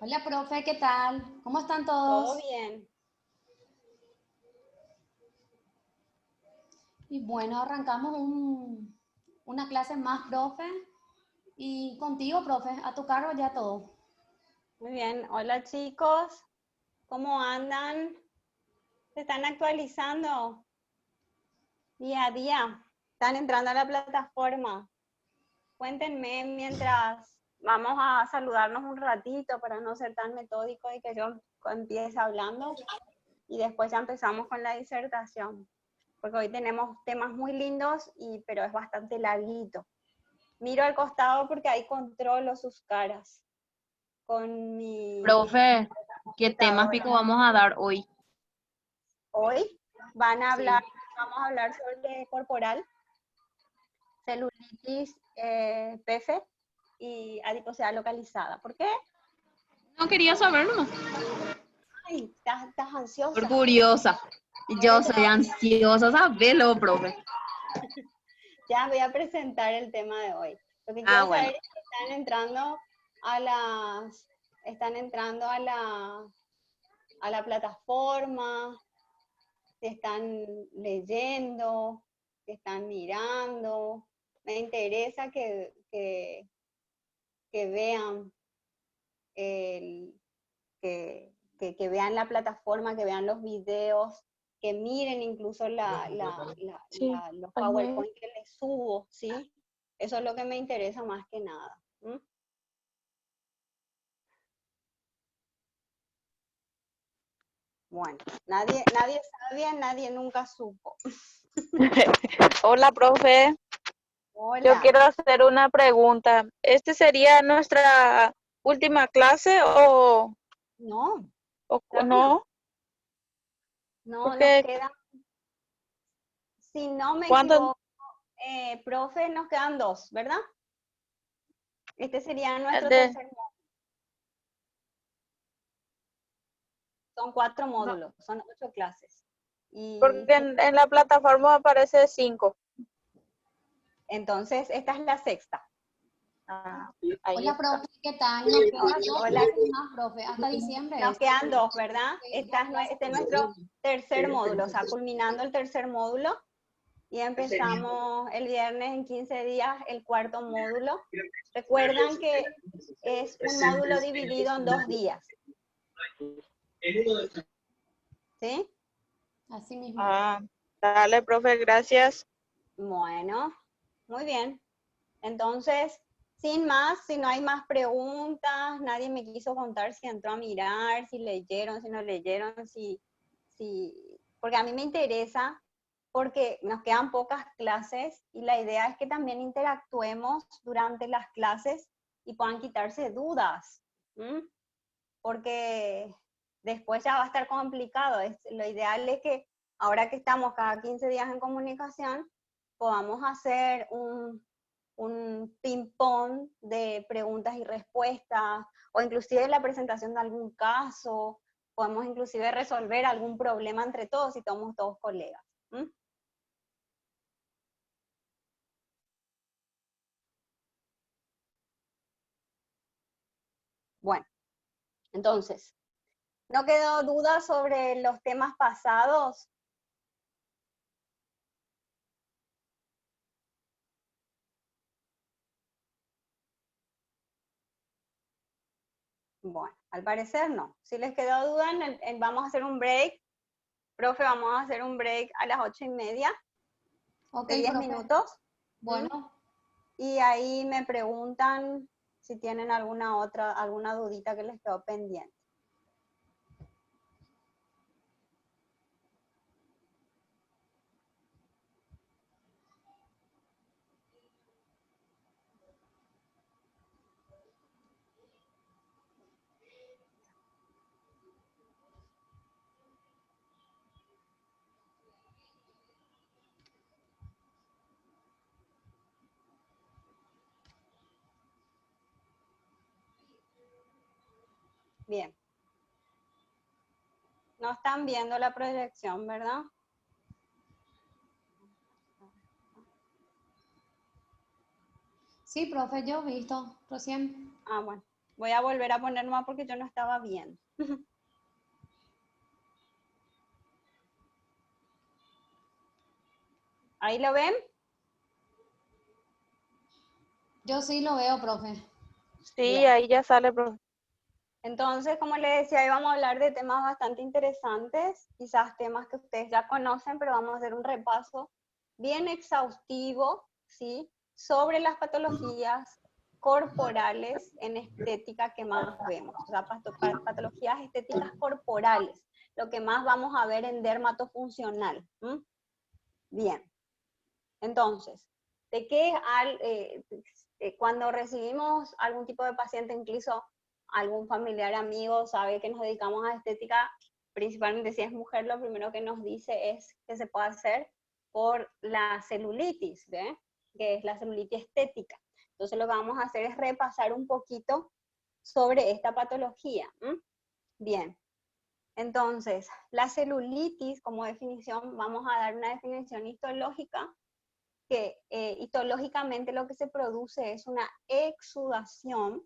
Hola, profe, ¿qué tal? ¿Cómo están Todo todos? bien. Y bueno, arrancamos una clase más, profe. Y contigo, profe, a tu cargo ya todo. Muy bien. Hola chicos, ¿cómo andan? ¿Se están actualizando día a día? ¿Están entrando a la plataforma? Cuéntenme mientras vamos a saludarnos un ratito para no ser tan metódico y que yo empiece hablando y después ya empezamos con la disertación. Porque hoy tenemos temas muy lindos, pero es bastante larguito. Miro al costado porque ahí controlo sus caras con mi Profe, ¿qué temas computadora. pico vamos a dar hoy? Hoy Sí. vamos a hablar sobre corporal, celulitis, PF y adiposidad localizada. ¿Por qué? No quería saber nomás. Ay, estás Por ansiosa. curiosa. Yo ¿Quieres soy todavía? ansiosa, ¿sabelo, profe? Ya voy a presentar el tema de hoy. Lo que Ah, quiero bueno. saber es si están entrando a están entrando a la plataforma, si están leyendo, si están mirando. Me interesa que vean el, que vean la plataforma, que vean los videos, que miren incluso Sí, los Palme. PowerPoint que les subo, ¿sí? Eso es lo que me interesa más que nada. ¿M? Bueno, nadie sabía, nadie nunca supo. Hola, profe. Yo Hola. quiero hacer una pregunta. ¿Este sería nuestra última clase No, o claro que no. no? No, nos Porque quedan, si no me ¿cuándo? equivoco, profe, nos quedan dos, ¿verdad? Este sería nuestro De, tercer módulo. Son 4 no, módulos, son 8 clases. Y porque sí, en la plataforma aparece 5. entonces esta es la sexta. Ah, ahí Hola, está. profe, ¿qué tal? Nos quedan dos Hola, clases más, profe, hasta diciembre nos es. quedan dos, ¿verdad? Dos clases Este es más. nuestro tercer módulo, o sea, culminando el tercer módulo. Y empezamos el viernes en 15 días el cuarto módulo. Recuerdan que es un módulo dividido en 2 días, ¿sí? Así mismo. Ah, dale, profe, gracias. Bueno, muy bien. Entonces, sin más, si no hay más preguntas, nadie me quiso contar si entró a mirar, si leyeron, si no leyeron, porque a mí me interesa, porque nos quedan pocas clases y la idea es que también interactuemos durante las clases y puedan quitarse dudas, ¿m? Porque después ya va a estar complicado. Lo ideal es que ahora que estamos cada 15 días en comunicación, podamos hacer un ping-pong de preguntas y respuestas, o inclusive la presentación de algún caso, podemos inclusive resolver algún problema entre todos si somos todos colegas. ¿Mm? Bueno, entonces, ¿no quedó duda sobre los temas pasados? Bueno, al parecer no. Si les quedó duda, vamos a hacer un break. Profe, vamos a hacer un break a las 8:30 Ok, de 10 profe. minutos. ¿Mm? Bueno, Y ahí me preguntan si tienen alguna dudita que les quedó pendiente. Bien. No están viendo la proyección, ¿verdad? sí, profe, yo he visto recién. Ah, bueno. Voy a volver a poner nomás porque yo no estaba bien. ¿Ahí lo ven? Yo sí lo veo, profe. Sí, Bien. ahí ya sale, profe. Entonces, como les decía, hoy vamos a hablar de temas bastante interesantes, quizás temas que ustedes ya conocen, pero vamos a hacer un repaso bien exhaustivo, ¿sí? Sobre las patologías corporales en estética que más vemos, o sea, patologías estéticas corporales, lo que más vamos a ver en dermatofuncional. Bien, entonces, ¿de qué cuando recibimos algún tipo de paciente, incluso algún familiar, amigo, sabe que nos dedicamos a estética, principalmente si es mujer, lo primero que nos dice es que se puede hacer por la celulitis, ¿ve? Que es la celulitis estética. Entonces lo que vamos a hacer es repasar un poquito sobre esta patología. Bien, entonces la celulitis como definición, vamos a dar una definición histológica, que histológicamente lo que se produce es una exudación,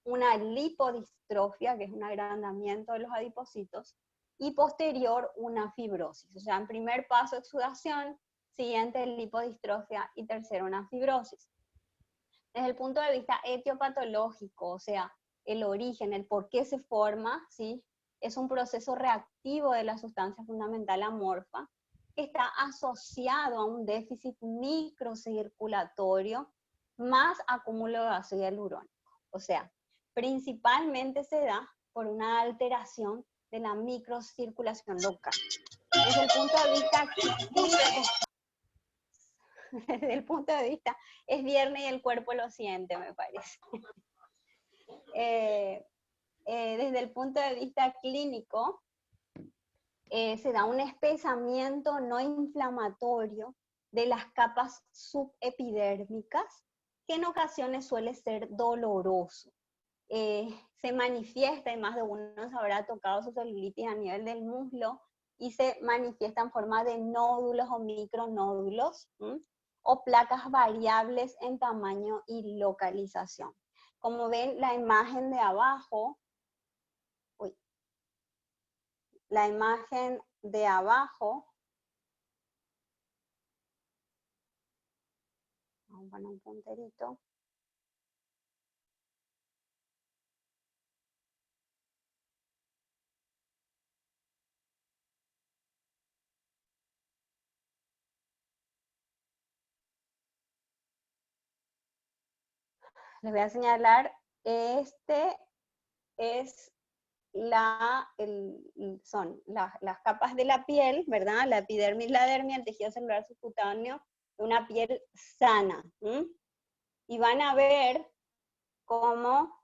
una lipodistrofia, que es un agrandamiento de los adipocitos, y posterior una fibrosis. O sea, en primer paso exudación, siguiente lipodistrofia y tercero una fibrosis. Desde el punto de vista etiopatológico, o sea, el origen, el por qué se forma, ¿sí? Es un proceso reactivo de la sustancia fundamental amorfa, que está asociado a un déficit microcirculatorio más acúmulo de ácido hialurónico. O sea, principalmente se da por una alteración de la microcirculación local. Desde el punto de vista clínico, desde el punto de vista, es viernes y el cuerpo lo siente, me parece. Desde el punto de vista clínico, se da un espesamiento no inflamatorio de las capas subepidérmicas, que en ocasiones suele ser doloroso. Se manifiesta, y más de uno se habrá tocado su celulitis a nivel del muslo, y se manifiesta en forma de nódulos o micronódulos, o placas variables en tamaño y localización. Como ven, la imagen de abajo, la imagen de abajo, vamos a poner un punterito. Les voy a señalar, este es son las capas de la piel, ¿verdad? La epidermis, la dermis, el tejido celular subcutáneo, una piel sana. Y van a ver cómo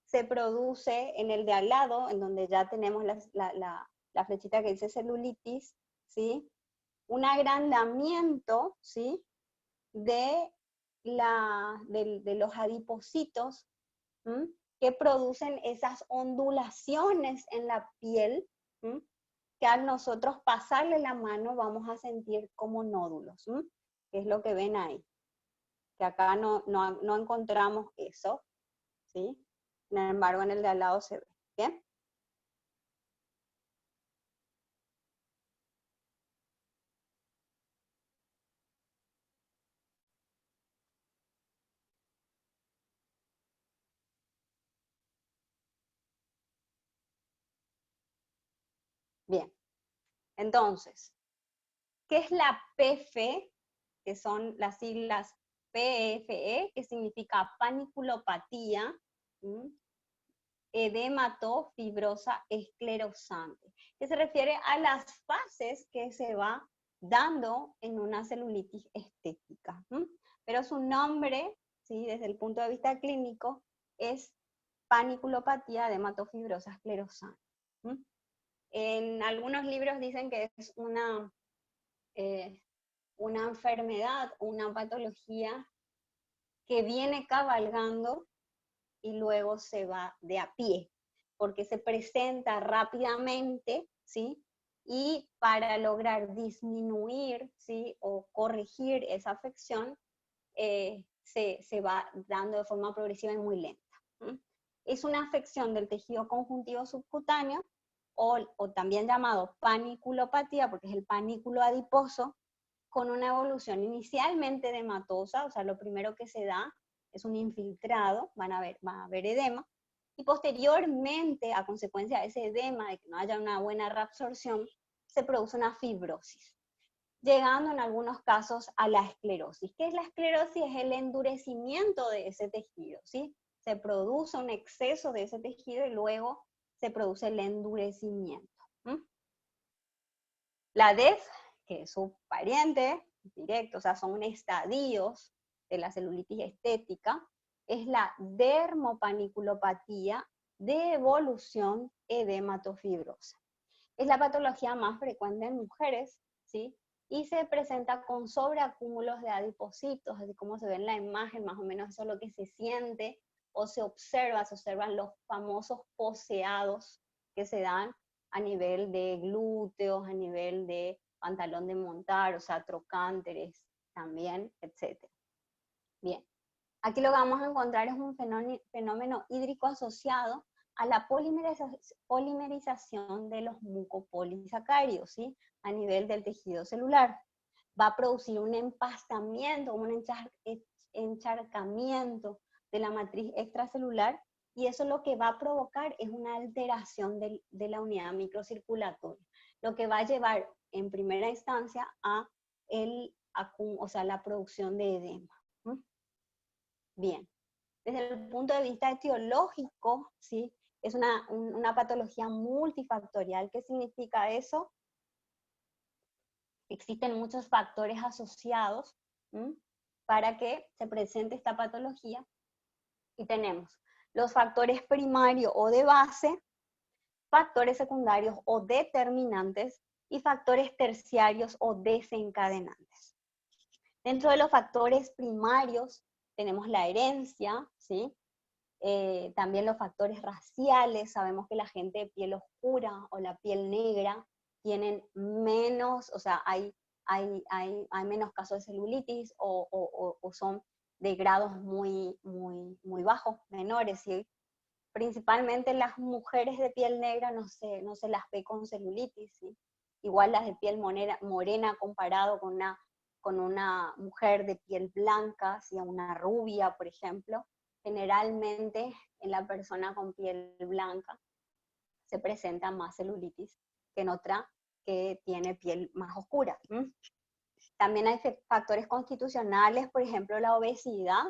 se produce en el de al lado, en donde ya tenemos la flechita que dice celulitis, ¿sí? Un agrandamiento, ¿sí? De los adipocitos, que producen esas ondulaciones en la piel, que al nosotros pasarle la mano vamos a sentir como nódulos, que es lo que ven ahí. Que acá no encontramos eso, ¿sí? Sin embargo, en el de al lado se ve. ¿Bien? Bien. Entonces, ¿qué es la PFE? Que son las siglas PFE, que significa paniculopatía, edematofibrosa esclerosante, que se refiere a las fases que se va dando en una celulitis estética. Pero su nombre, ¿sí? Desde el punto de vista clínico, es paniculopatía edematofibrosa esclerosante. En algunos libros dicen que es una enfermedad, una patología que viene cabalgando y luego se va de a pie, porque se presenta rápidamente, ¿sí? Y para lograr disminuir, ¿sí? O corregir esa afección, se va dando de forma progresiva y muy lenta. Es una afección del tejido conjuntivo subcutáneo, o también llamado paniculopatía, porque es el panículo adiposo, con una evolución inicialmente edematosa, o sea, lo primero que se da es un infiltrado, va a haber edema, y posteriormente, a consecuencia de ese edema, de que no haya una buena reabsorción, se produce una fibrosis, llegando en algunos casos a la esclerosis. ¿Qué es la esclerosis? Es el endurecimiento de ese tejido, ¿sí? Se produce un exceso de ese tejido y luego se produce el endurecimiento. La DEF, que es su pariente directo, o sea, son estadios de la celulitis estética, es la dermopaniculopatía de evolución edematofibrosa. Es la patología más frecuente en mujeres, ¿sí? Y se presenta con sobreacúmulos de adipocitos, así como se ve en la imagen, más o menos eso es lo que se siente o se observan los famosos poseados que se dan a nivel de glúteos, a nivel de pantalón de montar, o sea, trocánteres también, etc. Bien, aquí lo que vamos a encontrar es un fenómeno hídrico asociado a la polimerización de los mucopolisacáridos, ¿sí? A nivel del tejido celular. Va a producir un empastamiento, un encharcamiento de la matriz extracelular, y eso lo que va a provocar es una alteración de la unidad microcirculatoria, lo que va a llevar en primera instancia a la producción de edema. Bien, desde el punto de vista etiológico, ¿sí? Es una patología multifactorial. ¿Qué significa eso? Existen muchos factores asociados para que se presente esta patología, y tenemos los factores primarios o de base, factores secundarios o determinantes, y factores terciarios o desencadenantes. Dentro de los factores primarios tenemos la herencia, ¿sí? También los factores raciales. Sabemos que la gente de piel oscura o la piel negra tienen menos, o sea, hay menos casos de celulitis, o son de grados muy bajos, menores, ¿sí? Principalmente las mujeres de piel negra no se las ve con celulitis, ¿sí? Igual las de piel morena comparado con una mujer de piel blanca, ¿sí? Una rubia, por ejemplo. Generalmente en la persona con piel blanca se presenta más celulitis que en otra que tiene piel más oscura. También hay factores constitucionales, por ejemplo la obesidad,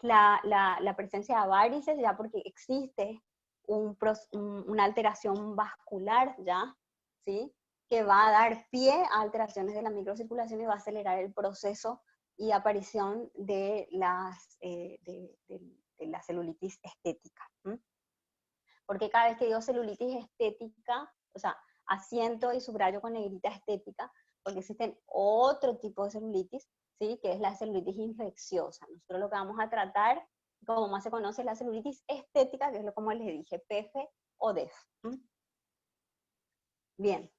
la presencia de varices, ya porque existe una alteración vascular, ya, ¿sí? Que va a dar pie a alteraciones de la microcirculación y va a acelerar el proceso y aparición de la celulitis estética. Porque cada vez que digo celulitis estética, o sea, asiento y subrayo con negrita estética, porque existen otro tipo de celulitis, ¿sí? Que es la celulitis infecciosa. Nosotros lo que vamos a tratar, como más se conoce, es la celulitis estética, que es como les dije, PF o DEF. Bien.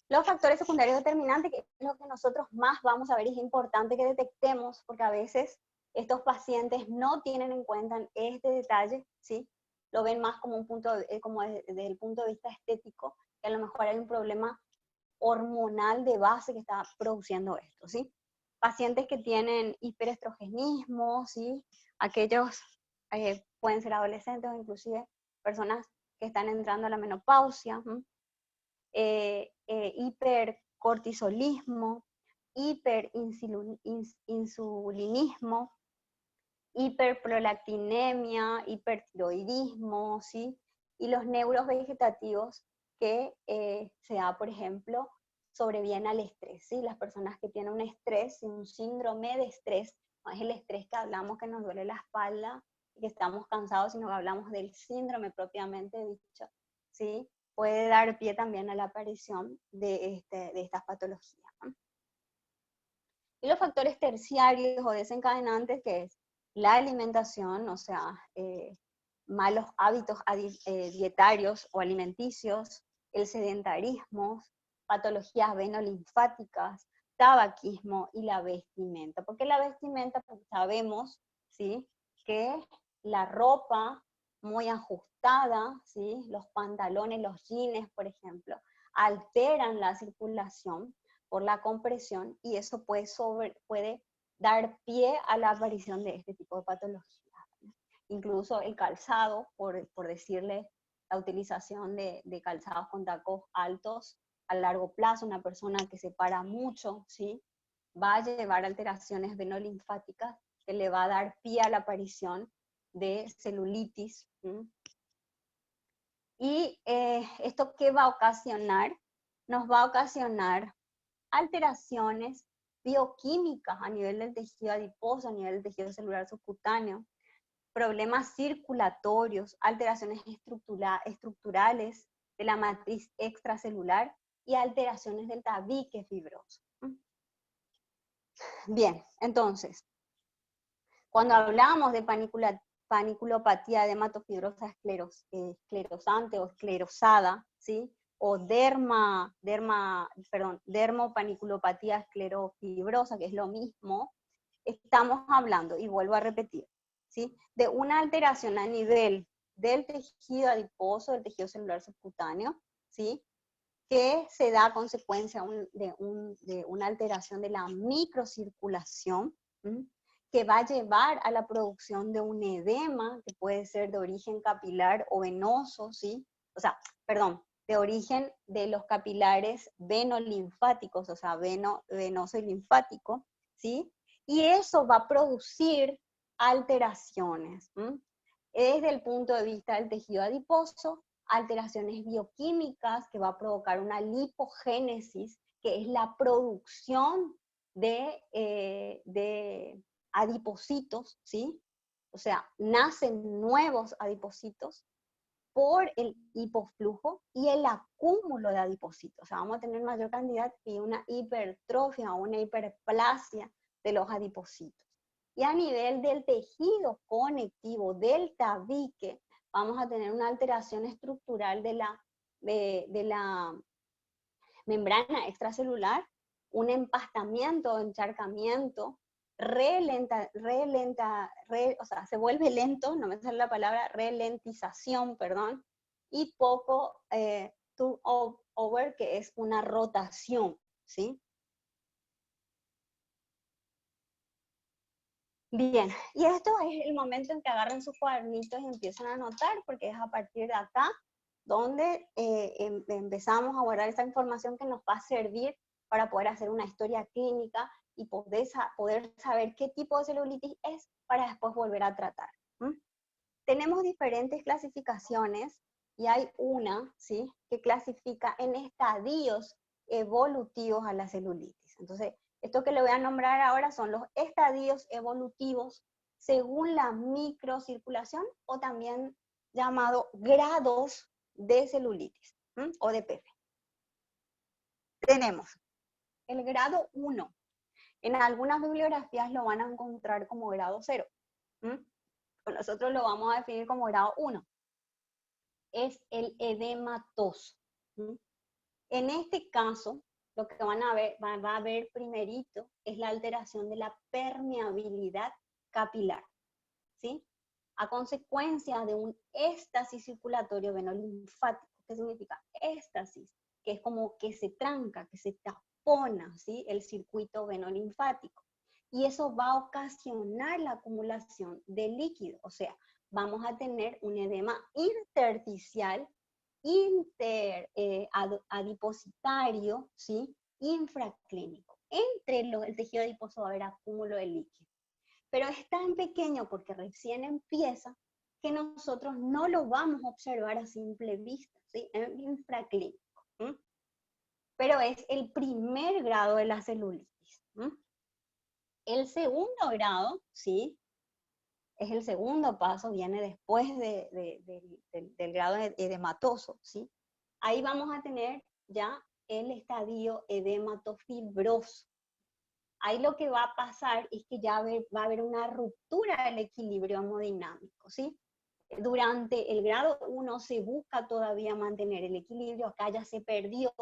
Los factores secundarios determinantes, que es lo que nosotros más vamos a ver, es importante que detectemos, porque a veces estos pacientes no tienen en cuenta este detalle, ¿sí? Lo ven más como desde el punto de vista estético, que a lo mejor hay un problema hormonal de base que está produciendo esto, ¿sí? Pacientes que tienen hiperestrogenismo, ¿sí? Aquellos pueden ser adolescentes o inclusive personas que están entrando a la menopausia, hipercortisolismo, hiperinsulinismo, hiperprolactinemia, hipertiroidismo, ¿sí? Y los neurovegetativos que se da, por ejemplo, sobrevienen al estrés, ¿sí? Las personas que tienen un estrés, un síndrome de estrés, no es el estrés que hablamos que nos duele la espalda y que estamos cansados, sino que hablamos del síndrome propiamente dicho, ¿sí? Puede dar pie también a la aparición de estas patologías, ¿no? Y los factores terciarios o desencadenantes, que es la alimentación, o sea, malos hábitos dietarios o alimenticios, el sedentarismo, patologías venolinfáticas, tabaquismo y la vestimenta. Porque la vestimenta, pues sabemos, ¿sí?, que la ropa muy ajustada, ¿sí?, los pantalones, los jeans, por ejemplo, alteran la circulación por la compresión y eso puede dar pie a la aparición de este tipo de patologías. Incluso el calzado, por decirle, la utilización de calzados con tacos altos, a largo plazo, una persona que se para mucho, ¿sí?, va a llevar alteraciones venolinfáticas que le va a dar pie a la aparición de celulitis. ¿Sí? Y ¿esto qué va a ocasionar? Nos va a ocasionar alteraciones bioquímicas a nivel del tejido adiposo, a nivel del tejido celular subcutáneo, problemas circulatorios, alteraciones estructurales de la matriz extracelular y alteraciones del tabique fibroso. Bien, entonces, cuando hablamos de paniculopatía edematofibrosa esclerosante o esclerosada, ¿sí?, o dermopaniculopatía esclerofibrosa, que es lo mismo, estamos hablando, y vuelvo a repetir, ¿sí?, de una alteración a nivel del tejido adiposo, del tejido celular subcutáneo, ¿sí?, que se da a consecuencia de una alteración de la microcirculación, ¿sí?, que va a llevar a la producción de un edema, que puede ser de origen capilar o venoso, ¿sí? O sea, perdón, de origen de los capilares venolinfáticos, o sea, venoso y linfático, ¿sí? Y eso va a producir alteraciones, ¿sí?, desde el punto de vista del tejido adiposo, alteraciones bioquímicas que va a provocar una lipogénesis, que es la producción de adipocitos, ¿sí? O sea, nacen nuevos adipocitos por el hipoflujo y el acúmulo de adipocitos. O sea, vamos a tener mayor cantidad y una hipertrofia o una hiperplasia de los adipocitos. Y a nivel del tejido conectivo, del tabique, vamos a tener una alteración estructural de la membrana extracelular, un empastamiento, encharcamiento, o sea, se vuelve lento, no me sale la palabra, ralentización, perdón, y poco turnover, que es una rotación, ¿sí? Bien, y esto es el momento en que agarran sus cuadernitos y empiezan a anotar, porque es a partir de acá donde empezamos a guardar esta información que nos va a servir para poder hacer una historia clínica y poder saber qué tipo de celulitis es para después volver a tratar. Tenemos diferentes clasificaciones y hay una, ¿sí?, que clasifica en estadios evolutivos a la celulitis. Entonces, esto que le voy a nombrar ahora son los estadios evolutivos según la microcirculación, o también llamado grados de celulitis, o de PF. Tenemos el grado 1. En algunas bibliografías lo van a encontrar como grado 0. Nosotros lo vamos a definir como grado 1. Es el edematoso. En este caso, lo que va a ver primerito es la alteración de la permeabilidad capilar, ¿sí?, a consecuencia de un éstasis circulatorio venolinfático. ¿Qué significa éstasis? Que es como que se tranca, que se tapona, ¿sí?, el circuito venolinfático. Y eso va a ocasionar la acumulación de líquido, o sea, vamos a tener un edema intersticial, adipositario, ¿sí?, infraclínico. Entre el tejido adiposo va a haber acúmulo de líquido. Pero es tan pequeño porque recién empieza que nosotros no lo vamos a observar a simple vista, ¿sí?, es infraclínico. Pero es el primer grado de la celulitis. El segundo grado, ¿sí?, es el segundo paso, viene después del grado edematoso, ¿sí? Ahí vamos a tener ya el estadio edematofibroso. Ahí lo que va a pasar es que ya va a haber una ruptura del equilibrio hemodinámico, ¿sí? Durante el grado 1 se busca todavía mantener el equilibrio, acá ya se perdió,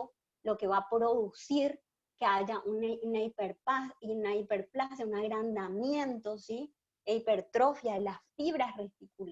lo que va a producir que haya una hiperplasia, un agrandamiento, ¿sí? E hipertrofia de las fibras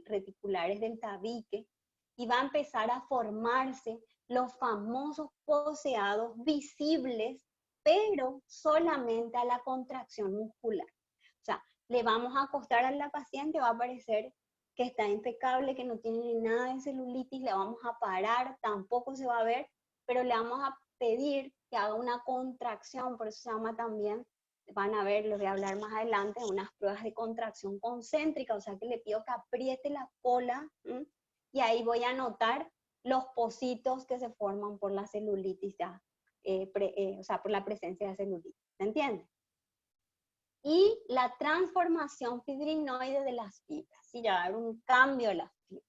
reticulares del tabique, y va a empezar a formarse los famosos poseados visibles, pero solamente a la contracción muscular. O sea, le vamos a acostar a la paciente, va a parecer que está impecable, que no tiene nada de celulitis, le vamos a parar, tampoco se va a ver, pero le vamos a pedir que haga una contracción, por eso se llama también, van a ver, les voy a hablar más adelante, unas pruebas de contracción concéntrica, o sea que le pido que apriete la cola, y ahí voy a notar los pocitos que se forman por la celulitis, ya, o sea, por la presencia de celulitis, ¿se entiende? Y la transformación fibrinoide de las fibras, ¿sí? Ya va a haber un cambio de las fibras.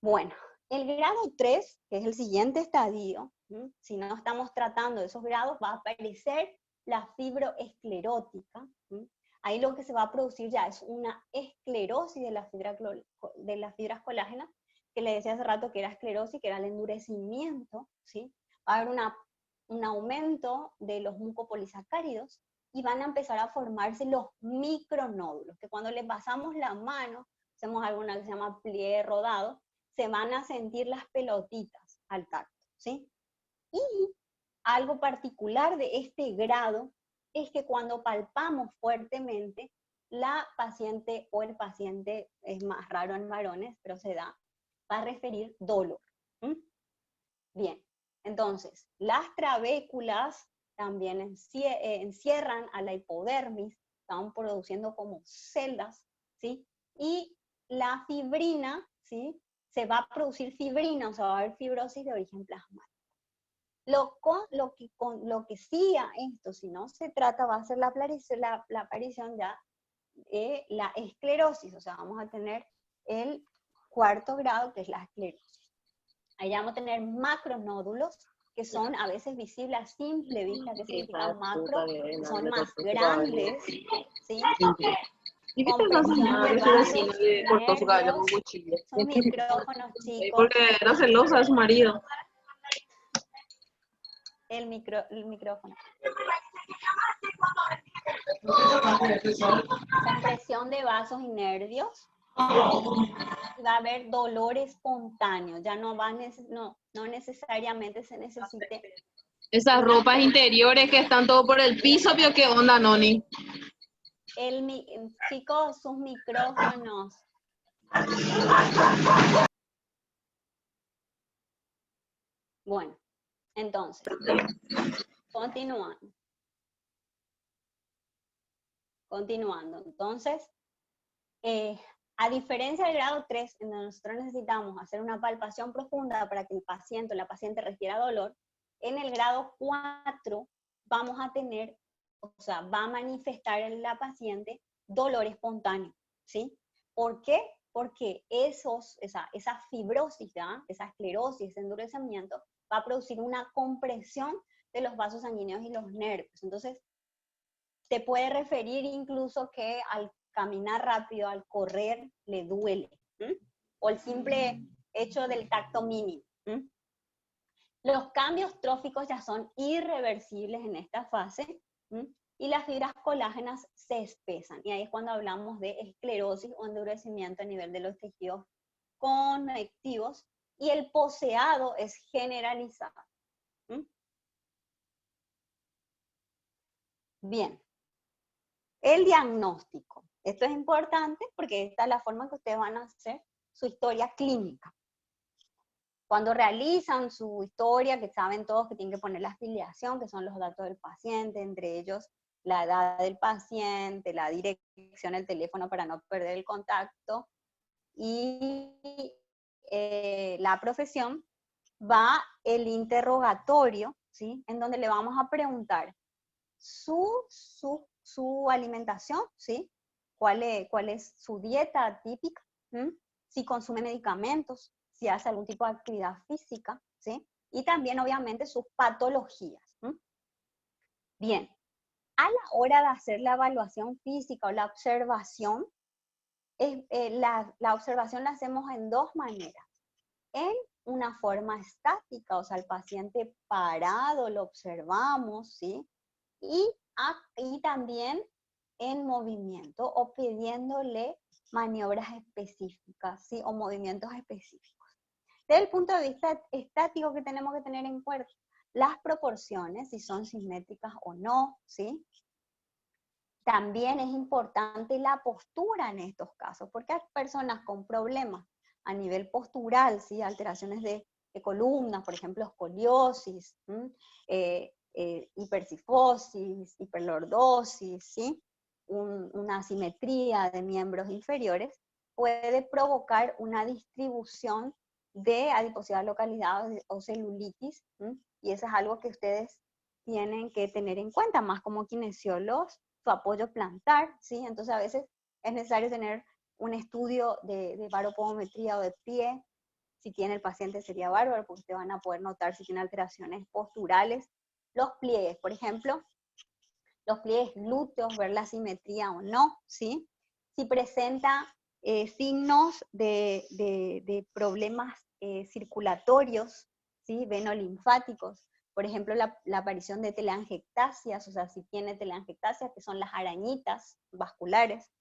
Bueno, el grado 3, que es el siguiente estadio, si no estamos tratando esos grados, va a aparecer la fibroesclerótica. Ahí lo que se va a producir ya es una esclerosis de las fibras colágenas, que le decía hace rato que era esclerosis, que era el endurecimiento, ¿sí? Va a haber un aumento de los mucopolisacáridos y van a empezar a formarse los micronódulos, que cuando le pasamos la mano, hacemos alguna que se llama pliegue rodado, se van a sentir las pelotitas al tacto, ¿sí? Y algo particular de este grado es que cuando palpamos fuertemente, la paciente o el paciente, es más raro en varones, pero se da, va a referir dolor. Bien, entonces, las trabéculas también encierran a la hipodermis, están produciendo como celdas, ¿sí? Y la fibrina, ¿sí? Se va a producir fibrina, o sea, va a haber fibrosis de origen plasmático. Lo que sí a esto, si no se trata, va a ser la aparición ya de la esclerosis, o sea, vamos a tener el cuarto grado, que es la esclerosis. Ahí vamos a tener macronódulos, que son a veces visibles a simple vista, que significa macro, que son más grandes, ¿sí? ¿Y qué te Con pasa? presión de Su vecino vasos le cortó su cabello con nervios, cuchillo. sus micrófonos, chicos. Porque era celosa de su marido. El micrófono. Compresión de vasos y nervios. Y va a haber dolor espontáneo. Ya no necesariamente se necesite. Esas ropas interiores que están todo por el piso, pero ¿qué onda, Noni? Chicos, sus micrófonos. Bueno, entonces, continuando. Entonces, a diferencia del grado 3, en donde nosotros necesitamos hacer una palpación profunda para que el paciente o la paciente refiera dolor, en el grado 4 vamos a tener, o sea, va a manifestar en la paciente dolor espontáneo, ¿sí? ¿Por qué? Porque esa fibrosis, ¿ya? Esa esclerosis, ese endurecimiento, va a producir una compresión de los vasos sanguíneos y los nervios. Entonces, te puede referir incluso que al caminar rápido, al correr, le duele. O el simple hecho del tacto mínimo. Los cambios tróficos ya son irreversibles en esta fase, y las fibras colágenas se espesan. Y ahí es cuando hablamos de esclerosis o endurecimiento a nivel de los tejidos conectivos, y el poseado es generalizado. Bien. El diagnóstico. Esto es importante porque esta es la forma que ustedes van a hacer su historia clínica. Cuando realizan su historia, que saben todos que tienen que poner la afiliación, que son los datos del paciente, entre ellos la edad del paciente, la dirección, el teléfono para no perder el contacto, y la profesión, va el interrogatorio, ¿sí? En donde le vamos a preguntar su alimentación, ¿sí? ¿Cuál es su dieta típica? Si consume medicamentos, si hace algún tipo de actividad física, ¿sí? Y también, obviamente, sus patologías. Bien, a la hora de hacer la evaluación física o la observación, la observación la hacemos en dos maneras. En una forma estática, o sea, el paciente parado, lo observamos, ¿sí? Y también en movimiento o pidiéndole maniobras específicas, ¿sí? O movimientos específicos. Desde el punto de vista estático, que tenemos que tener en cuenta las proporciones, si son simétricas o no, ¿sí? También es importante la postura en estos casos, porque hay personas con problemas a nivel postural, ¿sí? Alteraciones de columnas, por ejemplo, escoliosis, hipercifosis, hiperlordosis, ¿sí? Una asimetría de miembros inferiores, puede provocar una distribución de adiposidad localizada o celulitis, y eso es algo que ustedes tienen que tener en cuenta, más como kinesiólogos, su apoyo plantar, ¿sí? Entonces a veces es necesario tener un estudio de baropodometría o de pie. Si tiene el paciente sería bárbaro, porque ustedes van a poder notar si tiene alteraciones posturales. Los pliegues, por ejemplo, los pliegues glúteos, ver la simetría o no, ¿sí? Si presenta signos de problemas circulatorios, ¿sí? Venolinfáticos, por ejemplo, la aparición de telangiectasias, o sea, si tiene telangiectasias, que son las arañitas vasculares,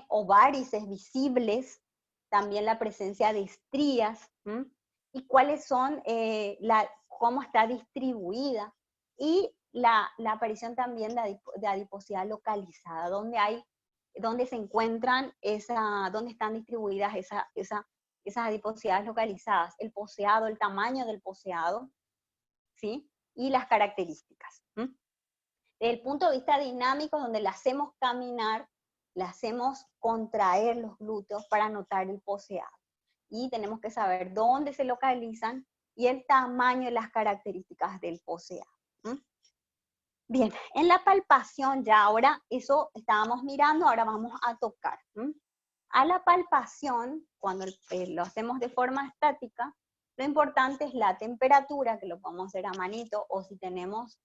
o varices visibles, también la presencia de estrías, y cuáles son, cómo está distribuida, y la aparición también de adiposidad localizada, donde se encuentran, donde están distribuidas esas adiposidades localizadas, el poseado, el tamaño del poseado, ¿sí? Y las características. Desde el punto de vista dinámico, donde la hacemos caminar, le hacemos contraer los glúteos para notar el poseado. Y tenemos que saber dónde se localizan y el tamaño y las características del poseado. Bien, en la palpación ya ahora, eso estábamos mirando, ahora vamos a tocar. A la palpación, cuando lo hacemos de forma estática, lo importante es la temperatura, que lo podemos hacer a manito, o si tenemos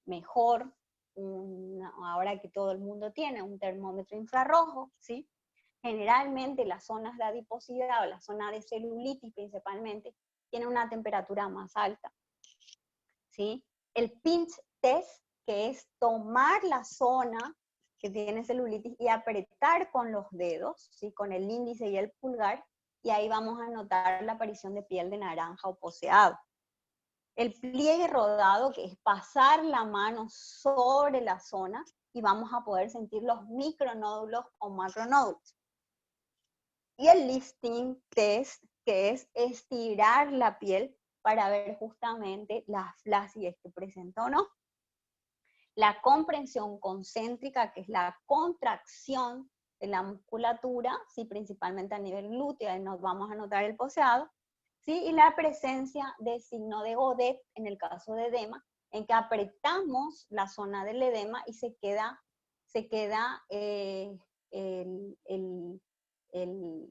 mejor, ahora que todo el mundo tiene un termómetro infrarrojo, ¿sí? Generalmente las zonas de adiposidad o la zona de celulitis principalmente tienen una temperatura más alta, ¿sí? El pinch test, que es tomar la zona que tiene celulitis y apretar con los dedos, ¿sí? Con el índice y el pulgar, y ahí vamos a notar la aparición de piel de naranja o poseado. El pliegue rodado, que es pasar la mano sobre la zona, y vamos a poder sentir los micronódulos o macronódulos. Y el lifting test, que es estirar la piel para ver justamente la flacidez que presenta o no. La comprensión concéntrica, que es la contracción de la musculatura, ¿sí? Principalmente a nivel glúteo, ahí nos vamos a notar el poseado. ¿Sí? Y la presencia de signo de Godet, en el caso de edema, en que apretamos la zona del edema y se queda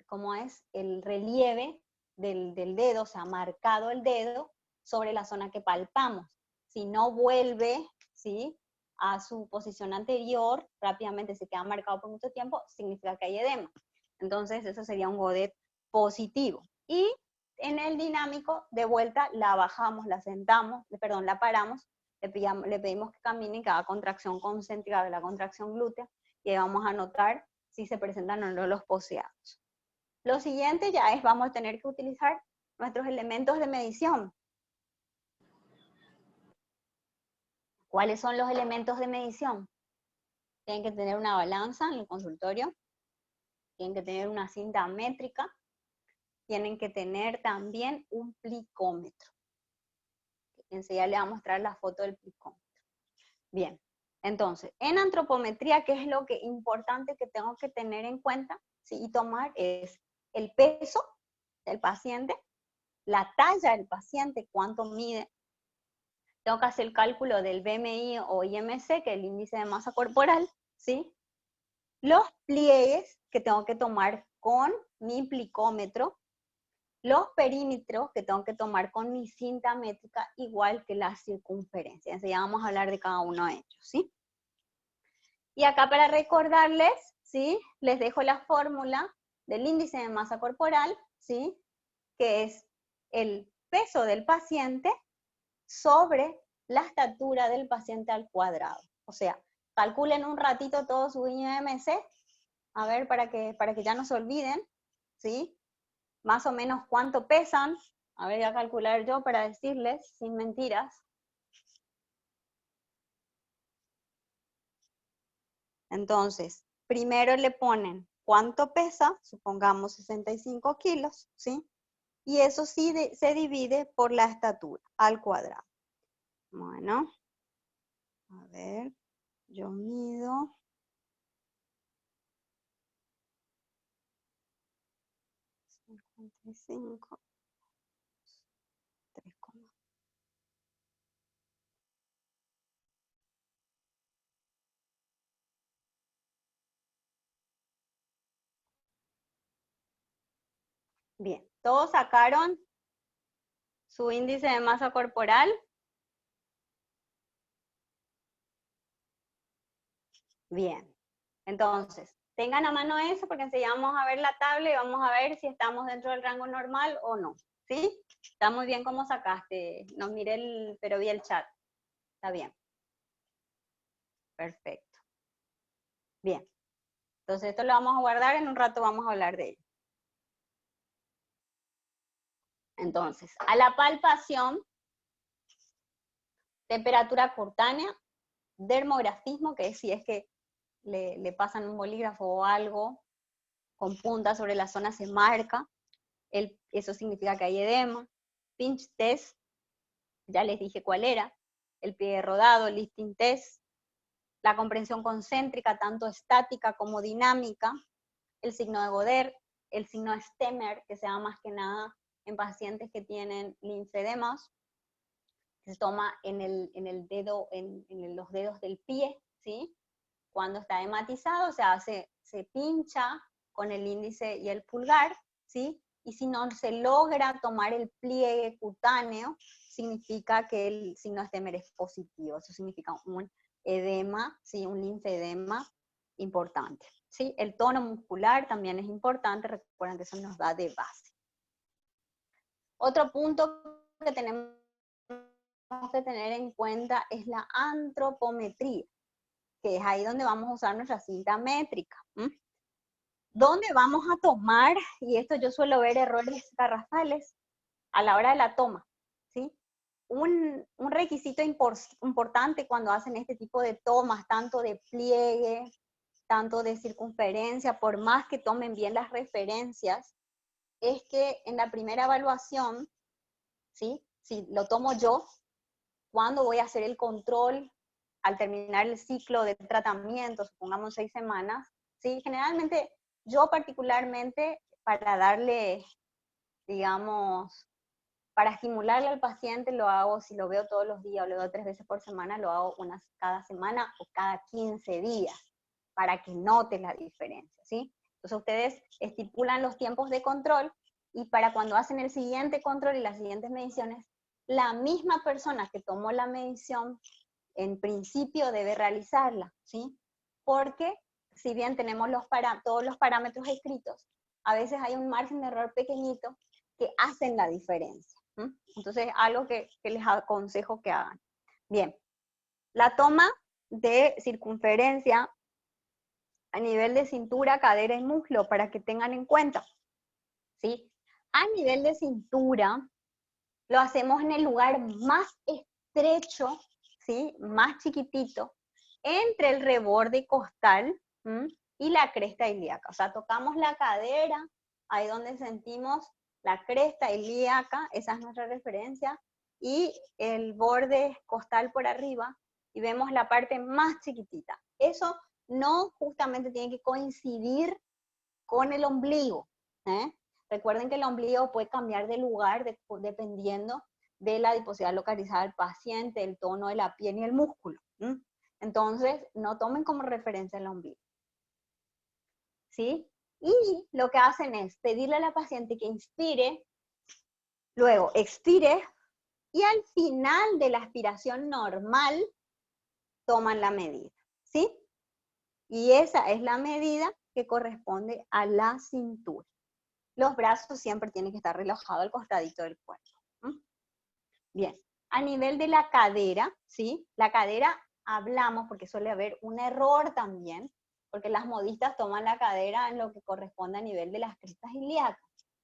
¿cómo es? El relieve del dedo, o sea, marcado el dedo sobre la zona que palpamos. Si no vuelve, ¿sí? A su posición anterior, rápidamente se queda marcado por mucho tiempo, significa que hay edema. Entonces, eso sería un Godet positivo. Y en el dinámico, de vuelta, la bajamos, la sentamos, perdón, la paramos, le pedimos que camine en cada contracción concéntrica de la contracción glútea, y ahí vamos a notar si se presentan o no los poseados. Lo siguiente ya es, vamos a tener que utilizar nuestros elementos de medición. ¿Cuáles son los elementos de medición? Tienen que tener una balanza en el consultorio, tienen que tener una cinta métrica, tienen que tener también un plicómetro. Enseguida le voy a mostrar la foto del plicómetro. Bien, entonces, en antropometría, ¿qué es lo que importante que tengo que tener en cuenta, ¿sí? Y tomar es el peso del paciente, la talla del paciente, cuánto mide. Tengo que hacer el cálculo del BMI o IMC, que es el índice de masa corporal, ¿sí? Los pliegues que tengo que tomar con mi plicómetro, los perímetros que tengo que tomar con mi cinta métrica, igual que la circunferencia. Entonces ya vamos a hablar de cada uno de ellos, ¿sí? Y acá para recordarles, ¿sí? Les dejo la fórmula del índice de masa corporal, ¿sí? Que es el peso del paciente sobre la estatura del paciente al cuadrado. O sea, calculen un ratito todo su IMC, a ver, para que ya no se olviden, ¿sí? Más o menos cuánto pesan. A ver, voy a calcular yo para decirles, sin mentiras. Entonces, primero le ponen cuánto pesa, supongamos 65 kilos, ¿sí? Y eso sí se divide por la estatura al cuadrado. Bueno, a ver, yo mido 55, 3, bien, ¿todos sacaron su índice de masa corporal? Bien, entonces, tengan a mano eso porque enseguida vamos a ver la tabla y vamos a ver si estamos dentro del rango normal o no, ¿sí? Está muy bien cómo sacaste, no miré pero vi el chat, está bien. Perfecto. Bien, entonces esto lo vamos a guardar, en un rato vamos a hablar de ello. Entonces, a la palpación, temperatura cutánea, dermografismo, que es si es que le pasan un bolígrafo o algo con punta sobre la zona se marca, eso significa que hay edema. Pinch test, ya les dije cuál era, el pie rodado, lifting test, la comprensión concéntrica, tanto estática como dinámica, el signo de Goder, el signo de Stemmer, que se da más que nada en pacientes que tienen linfedemas, que se toma en el dedo, en los dedos del pie, ¿sí? Cuando está hematizado, o sea, se pincha con el índice y el pulgar, ¿sí? Y si no se logra tomar el pliegue cutáneo, significa que el signo de Stemmer es positivo. Eso significa un edema, ¿sí? Un linfedema importante, ¿sí? El tono muscular también es importante, recuerden que eso nos da de base. Otro punto que tenemos que tener en cuenta es la antropometría, que es ahí donde vamos a usar nuestra cinta métrica. ¿Dónde vamos a tomar? Y esto yo suelo ver errores garrafales a la hora de la toma, ¿sí? Un requisito importante cuando hacen este tipo de tomas, tanto de pliegue, tanto de circunferencia, por más que tomen bien las referencias, es que en la primera evaluación, ¿sí? Si lo tomo yo, cuando voy a hacer el control al terminar el ciclo de tratamiento, supongamos 6 semanas, ¿sí? Generalmente, yo particularmente, para darle, digamos, para estimularle al paciente, lo hago, si lo veo todos los días o lo veo 3 veces por semana, lo hago cada semana o cada 15 días, para que note la diferencia, ¿sí? Entonces ustedes estipulan los tiempos de control y para cuando hacen el siguiente control y las siguientes mediciones, la misma persona que tomó la medición, en principio debe realizarla, ¿sí? Porque si bien tenemos todos los parámetros escritos, a veces hay un margen de error pequeñito que hacen la diferencia. Entonces, algo que les aconsejo que hagan. Bien, la toma de circunferencia a nivel de cintura, cadera y muslo, para que tengan en cuenta, ¿sí? A nivel de cintura, lo hacemos en el lugar más estrecho, ¿sí? Más chiquitito, entre el reborde costal y la cresta ilíaca. O sea, tocamos la cadera, ahí donde sentimos la cresta ilíaca, esa es nuestra referencia, y el borde costal por arriba, y vemos la parte más chiquitita. Eso no justamente tiene que coincidir con el ombligo. Recuerden que el ombligo puede cambiar de lugar dependiendo de la adiposidad localizada del paciente, el tono de la piel y el músculo. Entonces, no tomen como referencia el ombligo. ¿Sí? Y lo que hacen es pedirle a la paciente que inspire, luego expire, y al final de la aspiración normal, toman la medida. ¿Sí? Y esa es la medida que corresponde a la cintura. Los brazos siempre tienen que estar relajados al costadito del cuerpo. Bien, a nivel de la cadera, ¿sí? La cadera hablamos porque suele haber un error también, porque las modistas toman la cadera en lo que corresponde a nivel de las crestas ilíacas.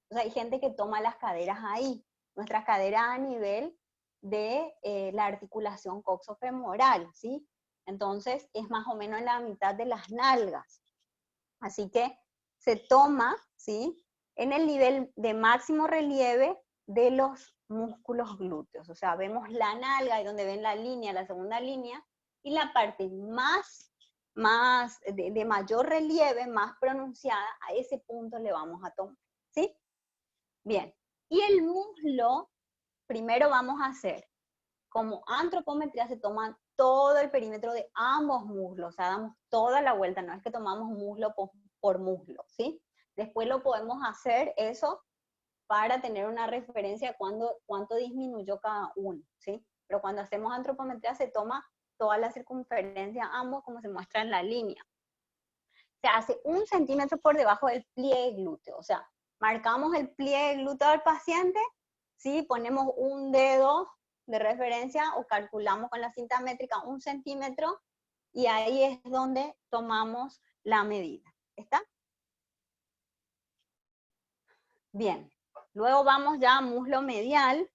O sea, hay gente que toma las caderas ahí. Nuestras caderas a nivel de la articulación coxofemoral, ¿sí? Entonces, es más o menos en la mitad de las nalgas. Así que se toma, ¿sí? En el nivel de máximo relieve de los músculos glúteos. O sea, vemos la nalga, y donde ven la línea, la segunda línea, y la parte de mayor relieve, más pronunciada, a ese punto le vamos a tomar, ¿sí? Bien, y el muslo, primero vamos a hacer, como antropometría se toma todo el perímetro de ambos muslos, o sea, damos toda la vuelta, no es que tomamos muslo por muslo, ¿sí? Después lo podemos hacer eso para tener una referencia de cuánto disminuyó cada uno, ¿sí? Pero cuando hacemos antropometría se toma toda la circunferencia, ambos, como se muestra en la línea. Se hace 1 centímetro por debajo del pliegue glúteo, o sea, marcamos el pliegue glúteo del paciente, ¿sí? Ponemos un dedo de referencia o calculamos con la cinta métrica 1 centímetro y ahí es donde tomamos la medida. ¿Está? Bien. Luego vamos ya a muslo medial,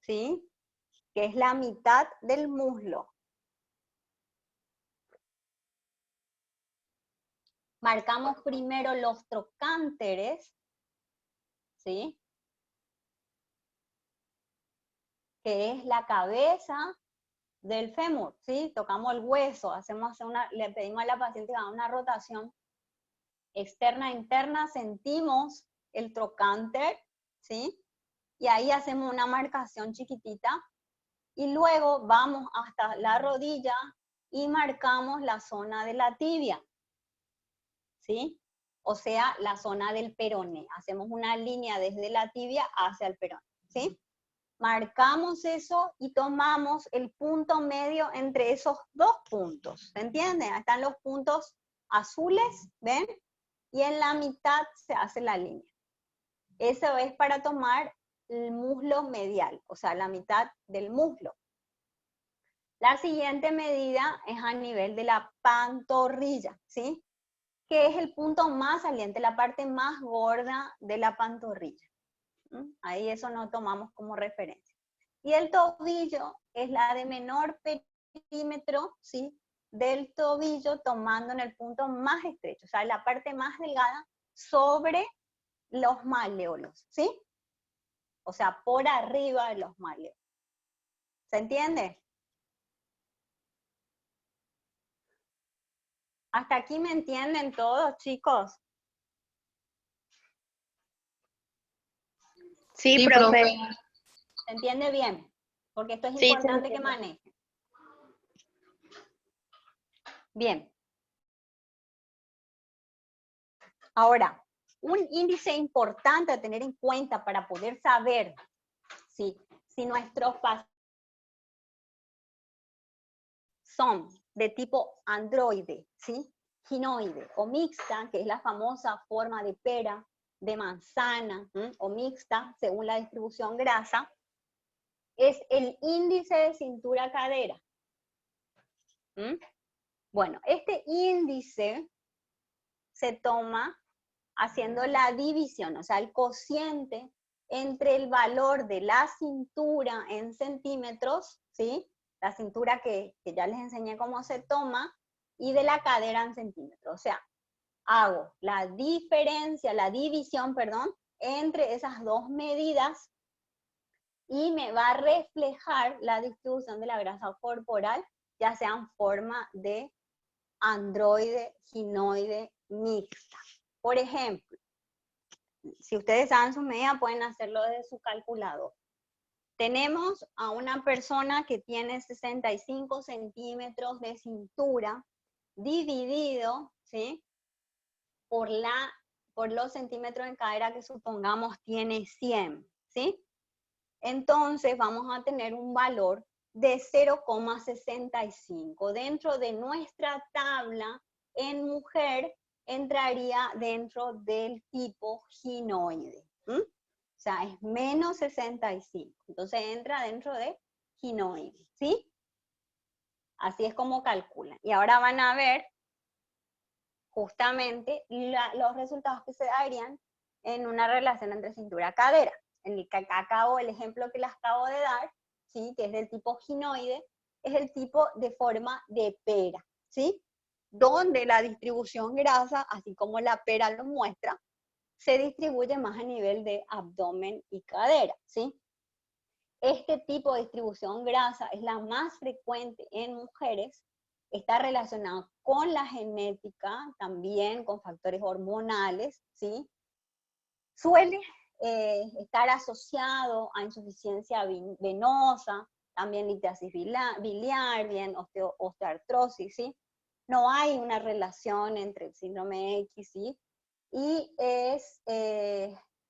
¿sí? Que es la mitad del muslo. Marcamos primero los trocánteres, ¿sí? Que es la cabeza del fémur, ¿sí? Tocamos el hueso, le pedimos a la paciente que haga una rotación externa e interna, sentimos el trocánter, ¿sí? Y ahí hacemos una marcación chiquitita, y luego vamos hasta la rodilla y marcamos la zona de la tibia, ¿sí? O sea, la zona del peroné. Hacemos una línea desde la tibia hacia el peroné, ¿sí? Marcamos eso y tomamos el punto medio entre esos dos puntos, ¿se entiende? Ahí están los puntos azules, ¿ven? Y en la mitad se hace la línea. Eso es para tomar el muslo medial, o sea, la mitad del muslo. La siguiente medida es a nivel de la pantorrilla, ¿sí? Que es el punto más saliente, la parte más gorda de la pantorrilla. Ahí eso no tomamos como referencia. Y el tobillo es la de menor perímetro, ¿sí? Del tobillo, tomando en el punto más estrecho, o sea, la parte más delgada sobre los maleolos, ¿sí? O sea, por arriba de los maleolos. ¿Se entiende? ¿Hasta aquí me entienden todos, chicos? Sí, Sí, profe. profe. ¿Se entiende bien? Porque esto es Sí, importante que manejen. Bien. Ahora, un índice importante a tener en cuenta para poder saber si nuestros pacientes son de tipo androide, ¿sí? Ginoide o mixta, que es la famosa forma de pera, de manzana, o mixta, según la distribución grasa, es el índice de cintura-cadera. Bueno, este índice se toma haciendo la división, o sea, el cociente entre el valor de la cintura en centímetros, ¿sí? La cintura que ya les enseñé cómo se toma, y de la cadera en centímetros. O sea, hago la división, entre esas dos medidas, y me va a reflejar la distribución de la grasa corporal, ya sea en forma de androide, ginoide, mixta. Por ejemplo, si ustedes saben sus medidas, pueden hacerlo desde su calculador. Tenemos a una persona que tiene 65 centímetros de cintura, dividido, ¿sí? por los centímetros en cadera que supongamos tiene 100, ¿sí? Entonces vamos a tener un valor de 0,65. Dentro de nuestra tabla, en mujer entraría dentro del tipo ginoide. O sea, es menos 65. Entonces entra dentro de ginoide, ¿sí? Así es como calculan. Y ahora van a ver justamente los resultados que se darían en una relación entre cintura-cadera. En el que acabo, el ejemplo que les acabo de dar, ¿sí? Que es del tipo ginoide, es el tipo de forma de pera, ¿sí? Donde la distribución grasa, así como la pera lo muestra, se distribuye más a nivel de abdomen y cadera, ¿sí? Este tipo de distribución grasa es la más frecuente en mujeres, está relacionado con la genética, también con factores hormonales, ¿sí? Suele estar asociado a insuficiencia venosa, también litiasis biliar, bien osteoartrosis, ¿sí? No hay una relación entre el síndrome X, ¿sí? Y es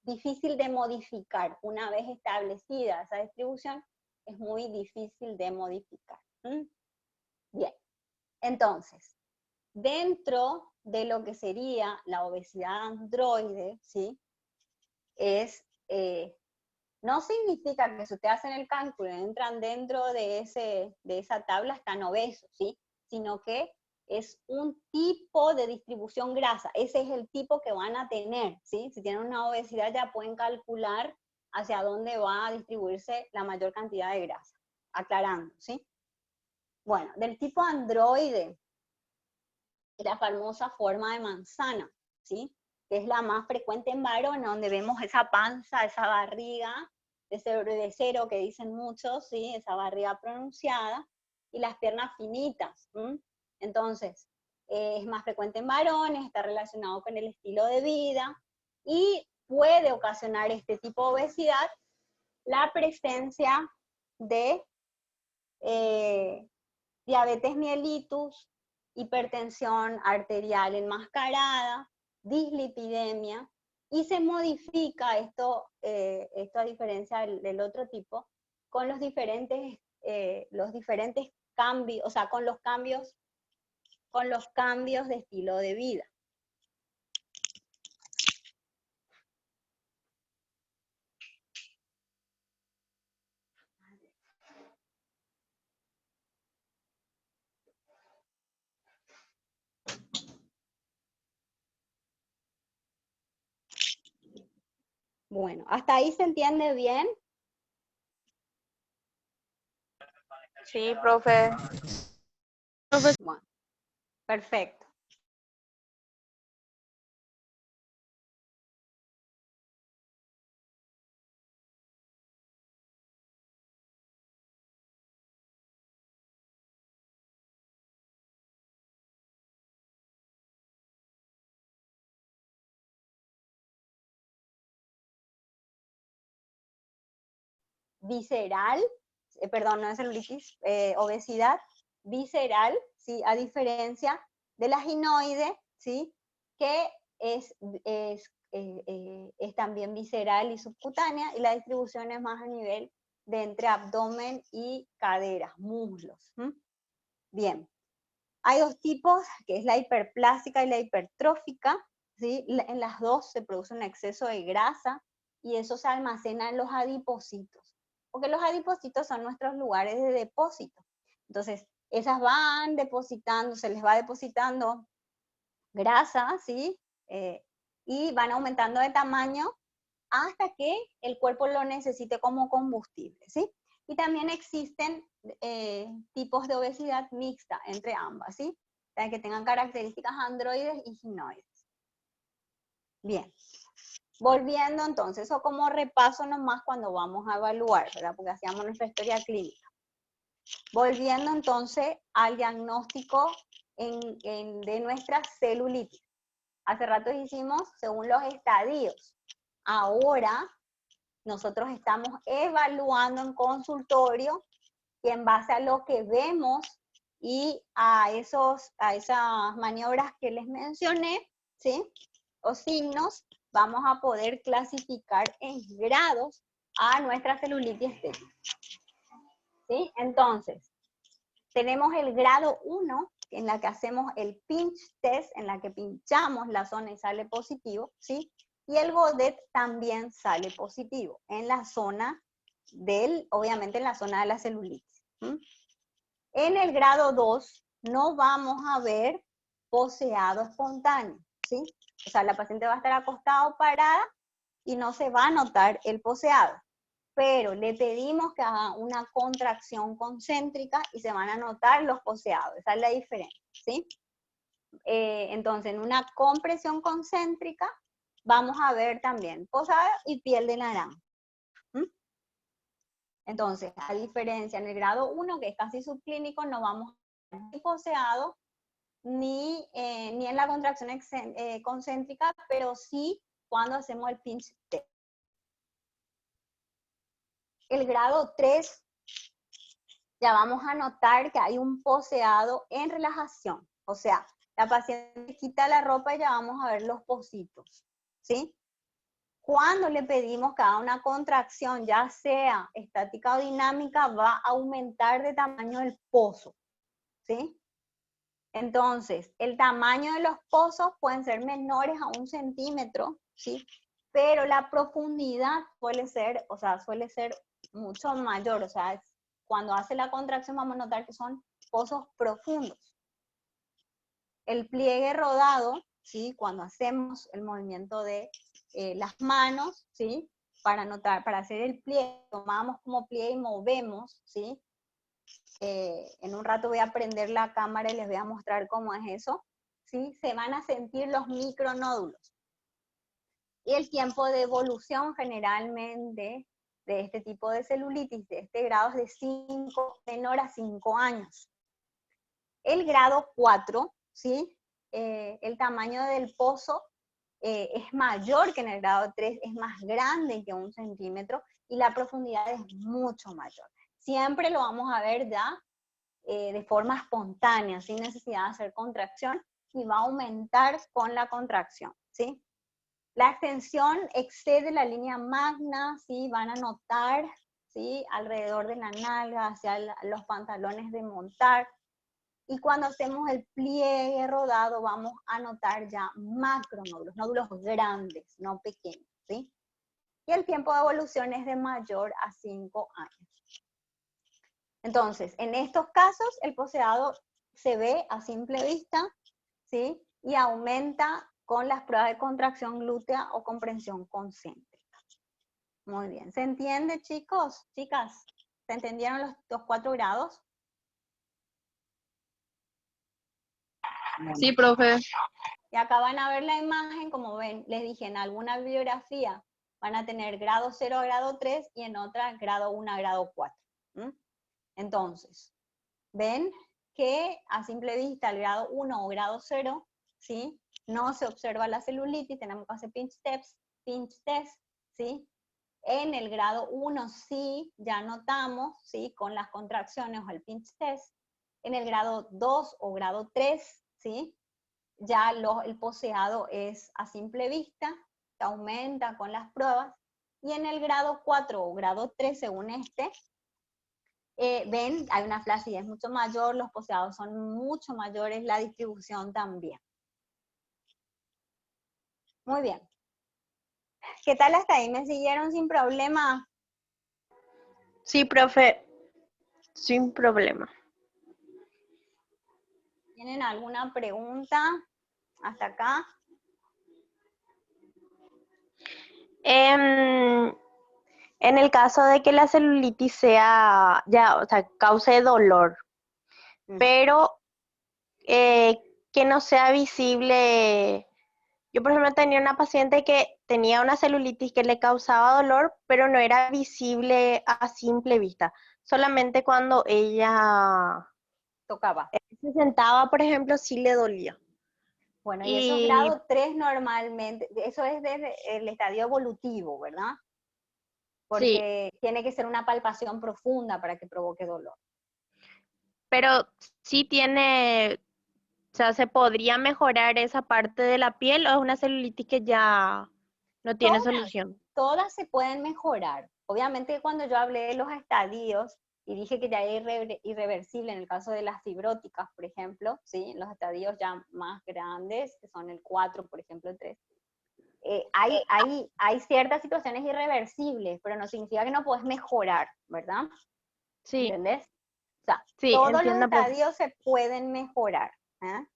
difícil de modificar. Una vez establecida esa distribución, es muy difícil de modificar. Bien, entonces, dentro de lo que sería la obesidad androide, ¿sí? No significa que si ustedes hacen el cálculo y entran dentro de esa tabla están obesos, ¿sí? Sino que es un tipo de distribución grasa, ese es el tipo que van a tener, ¿sí? Si tienen una obesidad ya pueden calcular hacia dónde va a distribuirse la mayor cantidad de grasa, aclarando, ¿sí? Bueno, del tipo androide, la famosa forma de manzana, ¿sí? Que es la más frecuente en varones, donde vemos esa panza, esa barriga de cero que dicen muchos, ¿sí? Esa barriga pronunciada, y las piernas finitas. Entonces, es más frecuente en varones, está relacionado con el estilo de vida, y puede ocasionar este tipo de obesidad la presencia de diabetes mellitus, hipertensión arterial enmascarada, dislipidemia, y se modifica esto a diferencia del otro tipo, con los diferentes cambios, o sea, con los cambios de estilo de vida. Bueno, ¿hasta ahí se entiende bien? Sí, profe. Bueno, perfecto. Visceral, perdón, no es celulitis, obesidad visceral, ¿sí? A diferencia de la ginoide, ¿sí? Que es también visceral y subcutánea, y la distribución es más a nivel de entre abdomen y caderas, muslos. Bien, hay dos tipos, que es la hiperplástica y la hipertrófica, ¿sí? En las dos se produce un exceso de grasa, y eso se almacena en los adipocitos, porque los adipocitos son nuestros lugares de depósito. Entonces, esas van depositando, se les va depositando grasa, ¿sí? Y van aumentando de tamaño hasta que el cuerpo lo necesite como combustible, ¿sí? Y también existen tipos de obesidad mixta entre ambas, ¿sí? Para que tengan características androides y ginoides. Bien. Volviendo entonces, o como repaso nomás cuando vamos a evaluar, ¿verdad? Porque hacíamos nuestra historia clínica. Volviendo entonces al diagnóstico de nuestra celulitis. Hace rato hicimos según los estadios. Ahora nosotros estamos evaluando en consultorio, y en base a lo que vemos y a esas maniobras que les mencioné, ¿sí? O signos, vamos a poder clasificar en grados a nuestra celulitis estética. ¿Sí? Entonces, tenemos el grado 1, en la que hacemos el pinch test, en la que pinchamos la zona y sale positivo, ¿sí? Y el Godet también sale positivo en la zona obviamente en la zona de la celulitis. En el grado 2 no vamos a ver poseado espontáneo, ¿sí? O sea, la paciente va a estar acostada o parada y no se va a notar el poseado, pero le pedimos que haga una contracción concéntrica y se van a notar los poseados. Esa es la diferencia, ¿sí? Entonces, en una compresión concéntrica vamos a ver también poseado y piel de naranja. Entonces, a diferencia en el grado 1, que es casi subclínico, no vamos a ver ni poseado ni en la contracción concéntrica, pero sí cuando hacemos el pinch test. El grado 3, ya vamos a notar que hay un poseado en relajación. O sea, la paciente quita la ropa y ya vamos a ver los pocitos, ¿sí? Cuando le pedimos que haga una contracción, ya sea estática o dinámica, va a aumentar de tamaño el pozo, ¿sí? Entonces, el tamaño de los pozos pueden ser menores a 1 centímetro, ¿sí? Pero la profundidad suele ser mucho mayor. O sea, cuando hace la contracción vamos a notar que son pozos profundos. El pliegue rodado, ¿sí? Cuando hacemos el movimiento de las manos, ¿sí? Para hacer el pliegue, tomamos como pliegue y movemos, ¿sí? En un rato voy a prender la cámara y les voy a mostrar cómo es eso, ¿sí? Se van a sentir los micronódulos. Y el tiempo de evolución generalmente de este tipo de celulitis, de este grado, es de menor a 5 años. El grado 4, ¿sí? El tamaño del pozo es mayor que en el grado 3, es más grande que 1 centímetro y la profundidad es mucho mayor. Siempre lo vamos a ver ya de forma espontánea, sin necesidad de hacer contracción, y va a aumentar con la contracción, ¿sí? La extensión excede la línea magna, ¿sí? Van a notar, ¿sí? Alrededor de la nalga, hacia los pantalones de montar. Y cuando hacemos el pliegue rodado, vamos a notar ya macronódulos, nódulos grandes, no pequeños, ¿sí? Y el tiempo de evolución es de mayor a 5 años. Entonces, en estos casos, el poseado se ve a simple vista, ¿sí? Y aumenta con las pruebas de contracción glútea o comprensión concéntrica. Muy bien. ¿Se entiende, chicos? Chicas, ¿se entendieron los 4 grados? Sí, profe. Y acá van a ver la imagen, como ven, les dije, en alguna bibliografía van a tener grado 0 a grado 3 y en otra grado 1 a grado 4. Entonces, ven que a simple vista el grado 1 o grado 0, ¿sí? No se observa la celulitis, tenemos que hacer pinch test, ¿sí? En el grado 1 sí, ya notamos, ¿sí? Con las contracciones o el pinch test. En el grado 2 o grado 3, ¿sí? Ya el poseado es a simple vista, que aumenta con las pruebas. Y en el grado 4 o grado 3, según ven, hay una flacidez mucho mayor, los poseados son mucho mayores, la distribución también. Muy bien. ¿Qué tal hasta ahí? ¿Me siguieron sin problema? Sí, profe, sin problema. ¿Tienen alguna pregunta hasta acá? En el caso de que la celulitis sea, o sea, cause dolor, pero que no sea visible. Yo, por ejemplo, tenía una paciente que tenía una celulitis que le causaba dolor, pero no era visible a simple vista. Solamente cuando ella Tocaba. se sentaba, por ejemplo, sí le dolía. Bueno, y esos grados 3 normalmente, eso es desde el estadio evolutivo, ¿verdad? Porque sí, tiene que ser una palpación profunda para que provoque dolor. pero sí tiene, o sea, ¿se podría mejorar esa parte de la piel o es una celulitis que ya no tiene solución? Todas se pueden mejorar. Obviamente cuando yo hablé de los estadios, y dije que ya es irreversible en el caso de las fibróticas, por ejemplo, ¿sí? Los estadios ya más grandes, que son el 4, por ejemplo, el 3. Hay ciertas situaciones irreversibles, pero no significa que no puedes mejorar, ¿verdad? Sí, ¿Entendés? O sea, sí, todos los entiendo, profe. estadios se pueden mejorar. ¿Eh?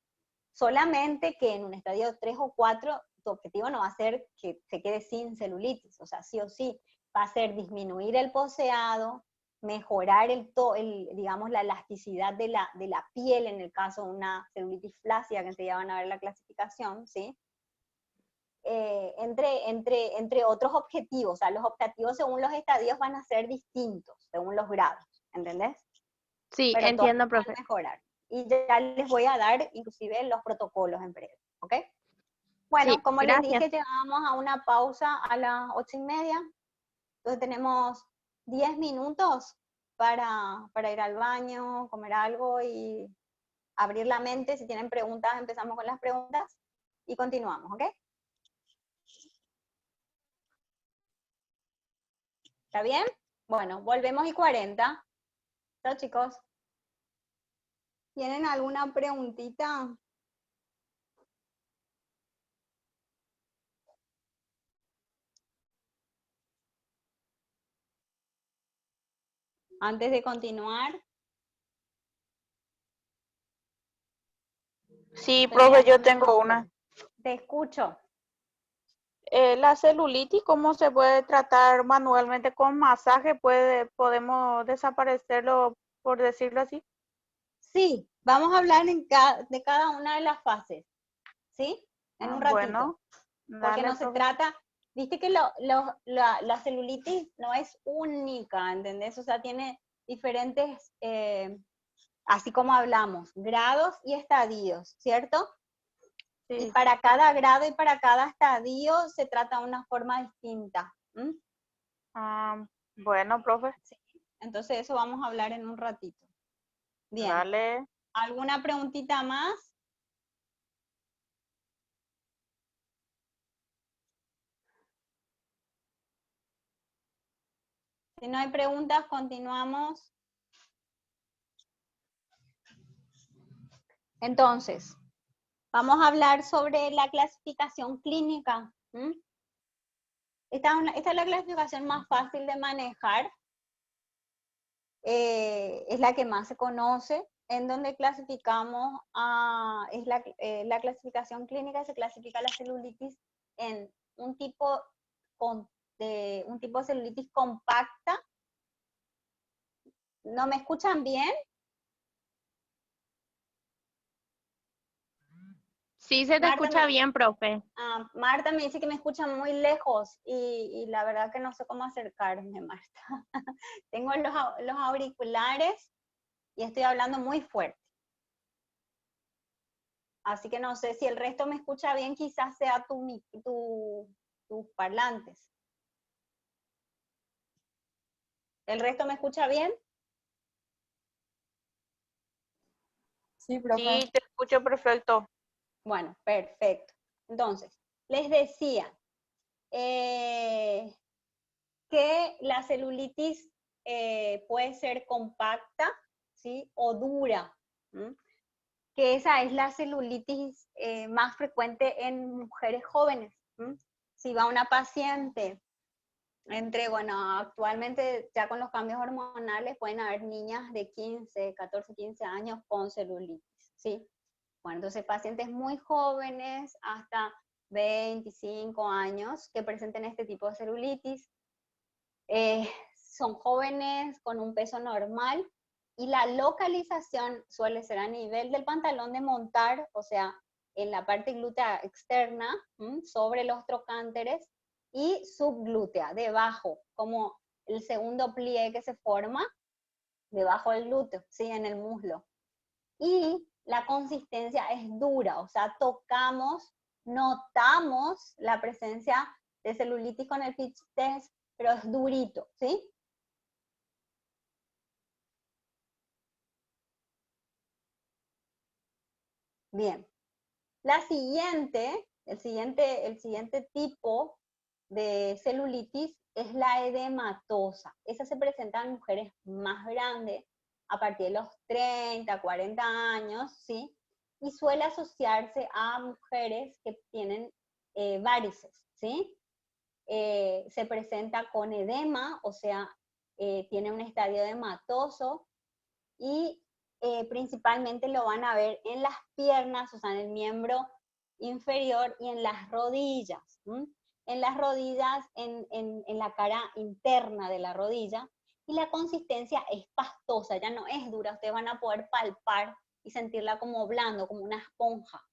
Solamente que en un estadio 3 o 4, tu objetivo no va a ser que se quede sin celulitis, o sea, sí o sí, va a ser disminuir el poseado, mejorar digamos, la elasticidad de la piel, en el caso de una celulitis flácida, que enseguida van a ver la clasificación, ¿sí? Entre otros objetivos, o sea, los objetivos según los estadios van a ser distintos, según los grados, ¿entendés? Sí, Pero todos entiendo, van profe. a mejorar. Y ya les voy a dar inclusive los protocolos en breve, ¿ok? Bueno, Sí, como les gracias. dije, llegamos a una pausa a las 8:30. Entonces tenemos 10 minutos para ir al baño, comer algo y abrir la mente. Si tienen preguntas, empezamos con las preguntas y continuamos, ¿ok? ¿Está bien? Bueno, volvemos y 40. ¿Chao, chicos? ¿Tienen alguna preguntita? Antes de continuar. Sí, profe, yo tengo una. Te escucho. La celulitis, ¿cómo se puede tratar manualmente con masaje? ¿Podemos desaparecerlo, por decirlo así? Sí, vamos a hablar de cada una de las fases, ¿sí? En un ratito. Bueno, Porque dale, no se profe. trata, viste que la celulitis no es única, ¿entendés? O sea, tiene diferentes, así como hablamos, grados y estadios, ¿cierto? Y Sí. para cada grado y para cada estadio se trata de una forma distinta. ¿M? Bueno, profe, Sí. Entonces eso vamos a hablar en un ratito. Bien. dale. ¿Alguna preguntita más? Si no hay preguntas, continuamos. Entonces, vamos a hablar sobre la clasificación clínica. ¿M? Esta es la clasificación más fácil de manejar, es la que más se conoce, en donde clasificamos, la clasificación clínica, se clasifica la celulitis en un tipo de celulitis compacta. ¿No me escuchan bien? Sí, se te escucha bien, profe. Marta me dice que me escuchan muy lejos y la verdad que no sé cómo acercarme, Marta. Tengo los auriculares y estoy hablando muy fuerte. Así que no sé si el resto me escucha bien, quizás sea tus parlantes. ¿El resto me escucha bien? Sí, profe. Sí, te escucho perfecto. Bueno, perfecto. Entonces, les decía que la celulitis puede ser compacta, ¿sí? O dura, ¿m? Que esa es la celulitis más frecuente en mujeres jóvenes. ¿M? Si va una paciente actualmente ya con los cambios hormonales pueden haber niñas de 15, 14, 15 años con celulitis, ¿sí? Bueno, entonces pacientes muy jóvenes hasta 25 años que presenten este tipo de celulitis, son jóvenes con un peso normal y la localización suele ser a nivel del pantalón de montar, o sea, en la parte glútea externa, sobre los trocánteres, y subglútea, debajo, como el segundo pliegue que se forma debajo del glúteo, ¿sí? En el muslo. Y la consistencia es dura, o sea, notamos la presencia de celulitis con el pitch test, pero es durito, ¿sí? Bien. El siguiente tipo de celulitis es la edematosa. Esa se presenta en mujeres más grandes, a partir de los 30, 40 años, ¿sí? Y suele asociarse a mujeres que tienen varices, ¿sí? Se presenta con edema, o sea, tiene un estadio edematoso y principalmente lo van a ver en las piernas, o sea, en el miembro inferior y en las rodillas. En las rodillas, en la cara interna de la rodilla, y la consistencia es pastosa, ya no es dura, ustedes van a poder palpar y sentirla como blando, como una esponja.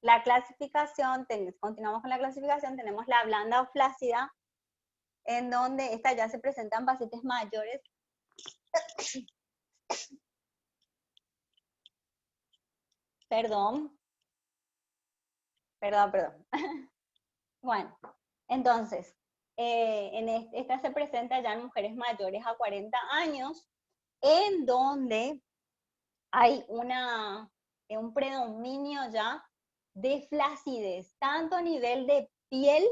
La clasificación, continuamos con la clasificación, tenemos la blanda o flácida, en donde esta ya se presenta en pacientes mayores. Perdón. Bueno, entonces, esta se presenta ya en mujeres mayores a 40 años, en donde hay un predominio ya de flacidez, tanto a nivel de piel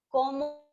como